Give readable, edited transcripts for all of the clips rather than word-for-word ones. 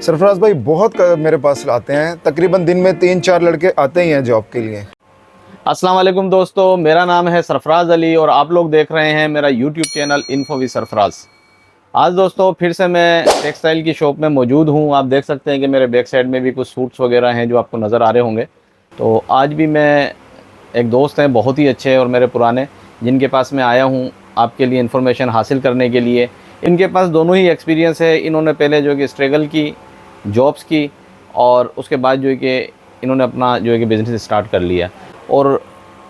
सरफराज भाई बहुत मेरे पास आते हैं, तकरीबन दिन में 3-4 लड़के आते ही हैं जॉब के लिए। अस्सलाम वालेकुम दोस्तों, मेरा नाम है सरफराज अली और आप लोग देख रहे हैं मेरा YouTube channel info with Sarfaraz. आज दोस्तों फिर से मैं टेक्सटाइल की शॉप में मौजूद हूं। आप देख सकते हैं कि मेरे बैक साइड में भी कुछ सूट्स वगैरह हैं जो आपको नज़र आ रहे होंगे। तो आज भी मैं एक दोस्त हैं बहुत ही अच्छे और मेरे पुराने, जिनके पास मैं आया हूँ आपके लिए इन्फॉर्मेशन हासिल करने के लिए। इनके पास दोनों ही एक्सपीरियंस है। इन्होंने पहले जो है कि स्ट्रगल की, जॉब्स की, और उसके बाद जो है कि इन्होंने अपना जो है कि बिज़नेस स्टार्ट कर लिया। और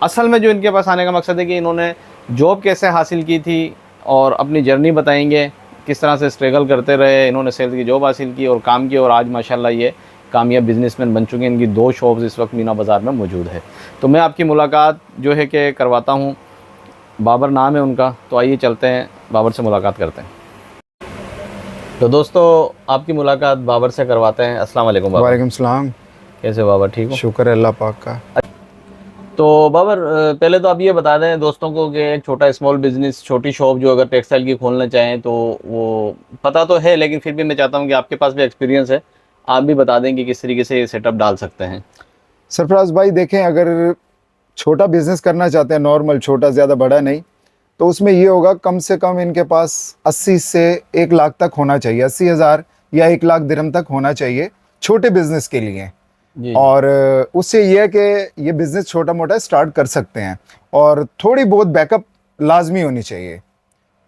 असल में जो इनके पास आने का मकसद है कि इन्होंने जॉब कैसे हासिल की थी और अपनी जर्नी बताएंगे, किस तरह से स्ट्रगल करते रहे, इन्होंने सेल्स की जॉब हासिल की और काम की, और आज माशाल्लाह ये कामयाब बिजनेसमैन बन चुके हैं। इनकी 2 शॉप्स इस वक्त मीना बाज़ार में मौजूद है। तो मैं आपकी मुलाकात जो है कि करवाता हूँ। बाबर नाम है उनका, तो आइए चलते हैं बाबर से मुलाकात करते हैं। तो दोस्तों आपकी मुलाकात बाबर से करवाते हैं। अस्सलाम वालेकुम बाबर। वालेकुम सलाम। कैसे बाबर, ठीक हो? शुक्र है अल्लाह पाक का। तो बाबर, पहले तो आप ये बता दें दोस्तों को कि एक छोटा स्मॉल बिजनेस, छोटी शॉप जो अगर टेक्सटाइल की खोलना चाहें तो वो पता तो है, लेकिन फिर भी मैं चाहता हूँ कि आपके पास भी एक्सपीरियंस है, आप भी बता दें कि किस तरीके से ये सेटअप डाल सकते हैं। सरफराज भाई देखें, अगर छोटा बिजनेस करना चाहते हैं, नॉर्मल छोटा, ज़्यादा बड़ा नहीं, तो उसमें ये होगा कम से कम इनके पास 80 से 1 लाख तक होना चाहिए। 80,000 या 1 लाख दिरहम तक होना चाहिए छोटे बिजनेस के लिए। जी। और उससे ये है कि ये बिज़नेस छोटा मोटा स्टार्ट कर सकते हैं, और थोड़ी बहुत बैकअप लाजमी होनी चाहिए।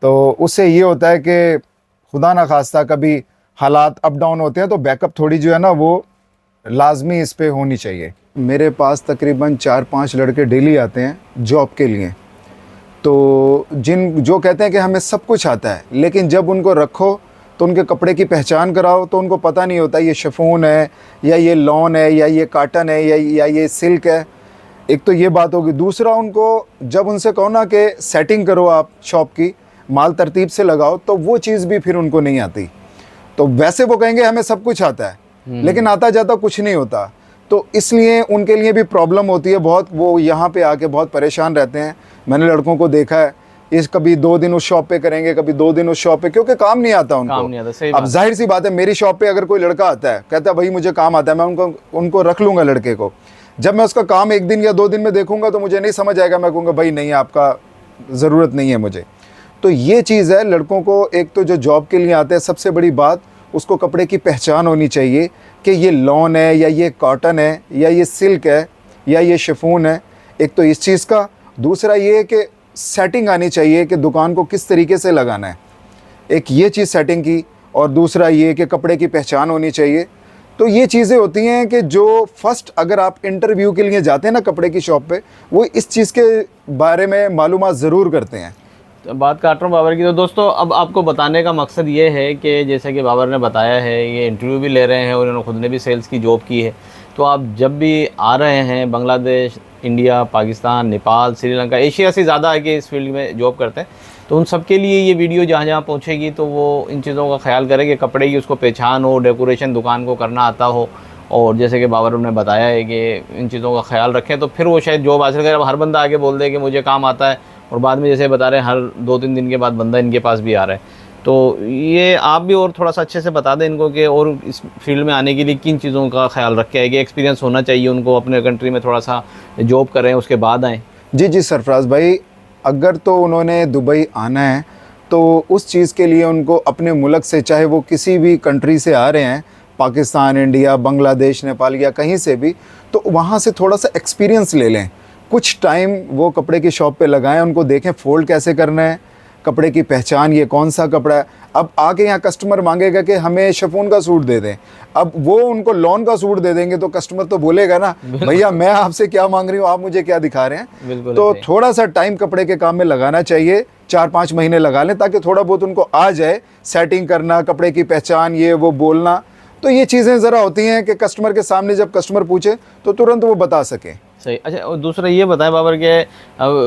तो उससे ये होता है कि खुदा ना खास्ता कभी हालात अप डाउन होते हैं, तो बैकअप थोड़ी जो है ना वो लाजमी इस पे होनी चाहिए। मेरे पास तकरीबन 4-5 लड़के डेली आते हैं जॉब के लिए। तो जो कहते हैं कि हमें सब कुछ आता है, लेकिन जब उनको रखो तो उनके कपड़े की पहचान कराओ तो उनको पता नहीं होता ये शिफॉन है या ये लॉन है या ये काटन है या ये सिल्क है। एक तो ये बात होगी। दूसरा, उनको जब उनसे कहो ना कि सेटिंग करो आप शॉप की, माल तरतीब से लगाओ, तो वो चीज़ भी फिर उनको नहीं आती। तो वैसे वो कहेंगे हमें सब कुछ आता है, लेकिन आता जाता कुछ नहीं होता। तो इसलिए उनके लिए भी प्रॉब्लम होती है बहुत। वो यहाँ पे आके बहुत परेशान रहते हैं। मैंने लड़कों को देखा है, इस कभी 2 दिन उस शॉप पे करेंगे, कभी 2 दिन उस शॉप पे, क्योंकि काम नहीं आता उनको। काम नहीं आता, सही अब बात। जाहिर सी बात है, मेरी शॉप पे अगर कोई लड़का आता है, कहता है भाई मुझे काम आता है, मैं उनको रख लूँगा लड़के को। जब मैं उसका काम 1 दिन या 2 दिन में देखूंगा तो मुझे नहीं समझ आएगा, मैं कहूँगा भाई नहीं, आपका ज़रूरत नहीं है मुझे। तो ये चीज़ है, लड़कों को एक तो जो जॉब के लिए आते हैं, सबसे बड़ी बात उसको कपड़े की पहचान होनी चाहिए कि ये लॉन है या ये कॉटन है या ये सिल्क है या ये शिफॉन है। एक तो इस चीज़ का। दूसरा ये है कि सेटिंग आनी चाहिए कि दुकान को किस तरीके से लगाना है, एक ये चीज़ सेटिंग की। और दूसरा ये कि कपड़े की पहचान होनी चाहिए। तो ये चीज़ें होती हैं कि जो फर्स्ट अगर आप इंटरव्यू के लिए जाते हैं ना कपड़े की शॉप पे, वो इस चीज़ के बारे में मालूमात ज़रूर करते हैं। तो बात काट रहा हूँ बाबर की। तो दोस्तों अब आपको बताने का मकसद ये है कि जैसे कि बाबर ने बताया है, ये इंटरव्यू भी ले रहे हैं और इन्होंने खुद ने भी सेल्स की जॉब की है। तो आप जब भी आ रहे हैं, बांग्लादेश, इंडिया, पाकिस्तान, नेपाल, श्रीलंका, एशिया से ज़्यादा आगे इस फील्ड में जॉब करते हैं, तो उन सब के लिए ये वीडियो जहाँ जहाँ पहुँचेगी तो वो इन चीज़ों का ख्याल करें कि कपड़े की उसको पहचान हो, डेकोरेशन दुकान को करना आता हो, और जैसे कि बाबर ने बताया है कि इन चीज़ों का ख्याल रखें, तो फिर वो शायद जॉब हासिल करें। अब हर बंदा आगे बोल दे कि मुझे काम आता है, और बाद में जैसे बता रहे हैं हर 2-3 दिन के बाद बंदा इनके पास भी आ रहा है। तो ये आप भी और थोड़ा सा अच्छे से बता दें इनको कि और इस फील्ड में आने के लिए किन चीज़ों का ख्याल रखें है कि एक्सपीरियंस होना चाहिए उनको, अपने कंट्री में थोड़ा सा जॉब करें उसके बाद आएँ। जी सरफराज भाई, अगर तो उन्होंने दुबई आना है तो उस चीज़ के लिए उनको अपने मुल्क से, चाहे वो किसी भी कंट्री से आ रहे हैं, पाकिस्तान, इंडिया, बांग्लादेश, नेपाल या कहीं से भी, तो वहाँ से थोड़ा सा एक्सपीरियंस ले लें। कुछ टाइम वो कपड़े की शॉप पे लगाएं, उनको देखें फ़ोल्ड कैसे करना है, कपड़े की पहचान, ये कौन सा कपड़ा है। अब आके यहाँ कस्टमर मांगेगा कि हमें शिफॉन का सूट दे दें, अब वो उनको लॉन का सूट दे देंगे तो कस्टमर तो बोलेगा ना, भैया मैं आपसे क्या मांग रही हूँ, आप मुझे क्या दिखा रहे हैं। तो थोड़ा सा टाइम कपड़े के काम में लगाना चाहिए, 4-5 महीने लगा लें, ताकि थोड़ा बहुत उनको आ जाए सेटिंग करना, कपड़े की पहचान, ये वो बोलना। तो ये चीज़ें ज़रा होती हैं कि कस्टमर के सामने जब कस्टमर पूछे तो तुरंत वो बता सकें। सही। अच्छा, और दूसरा ये बताएं बाबर के,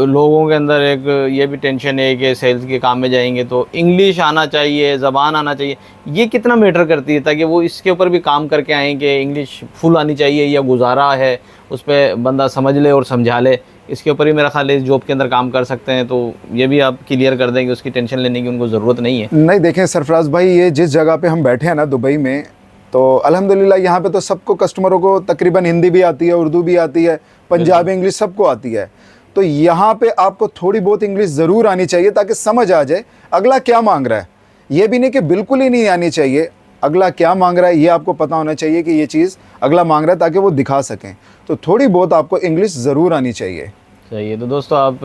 लोगों के अंदर एक ये भी टेंशन है कि सेल्स के काम में जाएंगे तो इंग्लिश आना चाहिए, ज़बान आना चाहिए, ये कितना मैटर करती है, ताकि वो इसके ऊपर भी काम करके आएँ कि इंग्लिश फुल आनी चाहिए या गुजारा है उस पर बंदा समझ ले और समझा ले। इसके ऊपर ही मेरा ख्याल है इस जॉब के अंदर काम कर सकते हैं। तो ये भी आप क्लियर कर दें कि उसकी टेंशन लेने की उनको ज़रूरत नहीं है। नहीं, देखें सरफराज भाई, ये जिस जगह पे हम बैठे हैं ना दुबई में, तो अल्हम्दुलिल्लाह यहाँ पे तो सबको कस्टमरों को तकरीबन हिंदी भी आती है, उर्दू भी आती है, पंजाबी इंग्लिश सबको आती है। तो यहाँ पे आपको थोड़ी बहुत इंग्लिश ज़रूर आनी चाहिए ताकि समझ आ जाए अगला क्या मांग रहा है। ये भी नहीं कि बिल्कुल ही नहीं आनी चाहिए, अगला क्या मांग रहा है ये आपको पता होना चाहिए कि ये चीज़ अगला मांग रहा है ताकि वो दिखा सकें। तो थोड़ी बहुत आपको इंग्लिश ज़रूर आनी चाहिए। चाहिए। तो दोस्तों आप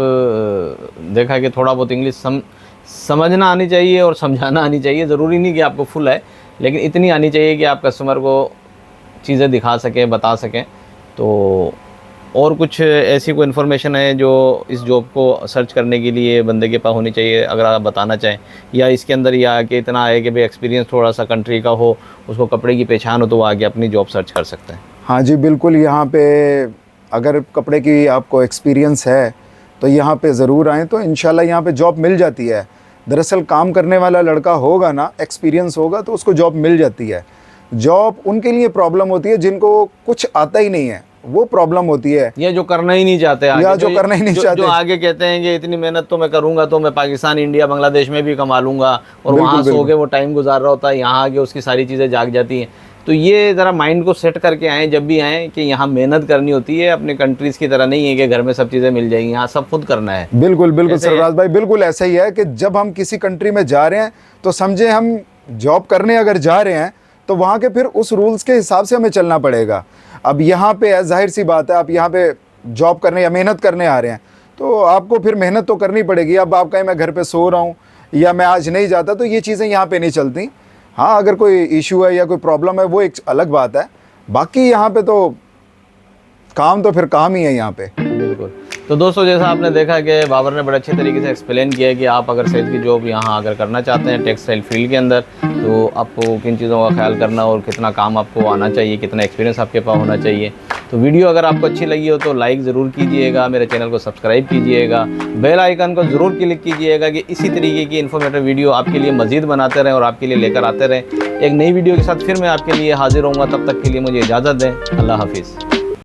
देखा कि थोड़ा बहुत इंग्लिश समझना आनी चाहिए और समझाना आनी चाहिए। ज़रूरी नहीं कि आपको फुल है, लेकिन इतनी आनी चाहिए कि आप कस्टमर को चीज़ें दिखा सकें, बता सकें। तो और कुछ ऐसी कोई इन्फॉर्मेशन है जो इस जॉब को सर्च करने के लिए बंदे के पास होनी चाहिए, अगर आप बताना चाहें, या इसके अंदर ये आके इतना है कि भाई एक्सपीरियंस थोड़ा सा कंट्री का हो, उसको कपड़े की पहचान हो, तो वो आगे अपनी जॉब सर्च कर सकते हैं? हाँ जी बिल्कुल, यहाँ पे अगर कपड़े की आपको एक्सपीरियंस है तो यहाँ पे ज़रूर आएँ, तो इंशाल्लाह यहाँ पे जॉब मिल जाती है। दरअसल काम करने वाला लड़का होगा ना, एक्सपीरियंस होगा, तो उसको जॉब मिल जाती है। जॉब उनके लिए प्रॉब्लम होती है जिनको कुछ आता ही नहीं है, वो प्रॉब्लम होती है, या जो करना ही नहीं चाहते आगे, या जो करना ही नहीं चाहते, जो आगे कहते हैं कि इतनी मेहनत तो मैं करूंगा तो मैं पाकिस्तान, इंडिया, बांग्लादेश में भी कमा लूंगा, और वहाँ सो के वो टाइम गुजार रहा होता है, यहाँ आके उसकी सारी चीज़ें जाग जाती हैं। तो ये ज़रा माइंड को सेट करके आएँ जब भी आएँ कि यहाँ मेहनत करनी होती है, अपने कंट्रीज़ की तरह नहीं है कि घर में सब चीज़ें मिल जाएंगी, यहाँ सब खुद करना है। बिल्कुल बिल्कुल सरफराज भाई, बिल्कुल ऐसा ही है कि जब हम किसी कंट्री में जा रहे हैं तो समझे हम जॉब करने अगर जा रहे हैं तो वहाँ के फिर उस रूल्स के हिसाब से हमें चलना पड़ेगा। अब यहाँ पे जाहिर सी बात है, आप यहाँ पे जॉब करने या मेहनत करने आ रहे हैं तो आपको फिर मेहनत तो करनी पड़ेगी। अब आप कहें मैं घर पे सो रहा हूँ या मैं आज नहीं जाता, तो ये चीज़ें यहाँ पे नहीं चलती। हाँ, अगर कोई इशू है या कोई प्रॉब्लम है वो एक अलग बात है, बाकी यहाँ पे तो काम तो फिर काम ही है यहाँ पे। बिल्कुल। तो दोस्तों जैसा आपने देखा कि बाबर ने बड़े अच्छे तरीके से एक्सप्लेन किया है कि आप अगर सेल्स की जॉब यहाँ अगर करना चाहते हैं टेक्सटाइल फील्ड के अंदर, तो आपको किन चीज़ों का ख्याल करना और कितना काम आपको आना चाहिए, कितना एक्सपीरियंस आपके पास होना चाहिए। तो वीडियो अगर आपको अच्छी लगी हो तो लाइक ज़रूर कीजिएगा, मेरे चैनल को सब्सक्राइब कीजिएगा, बेल आइकन को ज़रूर क्लिक कीजिएगा कि इसी तरीके की इन्फॉर्मेटिव वीडियो आपके लिए मज़ीद बनाते रहें और आपके लिए लेकर आते रहें। एक नई वीडियो के साथ फिर मैं आपके लिए हाजिर होऊंगा, तब तक के लिए मुझे इजाज़त दें। अल्लाह हाफिज़।